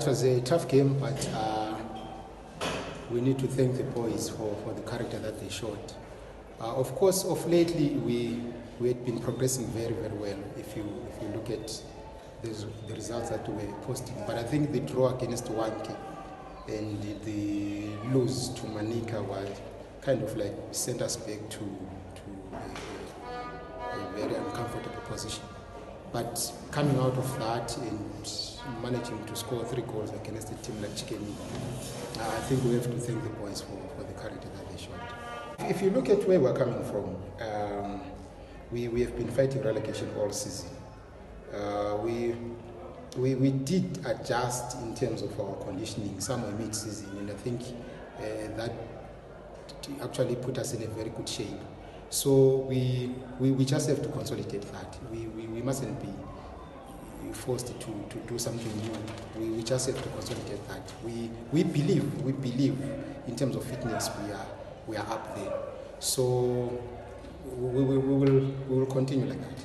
it was a tough game, but we need to thank the boys for the character that they showed. Of course, of lately we had been progressing very, very well. If you look at the results that we were posting, but I think the draw against Wanke and the lose to Manica was kind of like sent us back to a very uncomfortable position. But coming out of that and managing to score 3 goals against a team like Chikeni, I think we have to thank the boys for the character that they showed. If you look at where we're coming from, we have been fighting relegation all season. We did adjust in terms of our conditioning somewhere mid-season, and I think that actually put us in a very good shape. So we just have to consolidate that. We mustn't be forced to do something new. We just have to consolidate that. We believe in terms of fitness we are up there. So we will continue like that.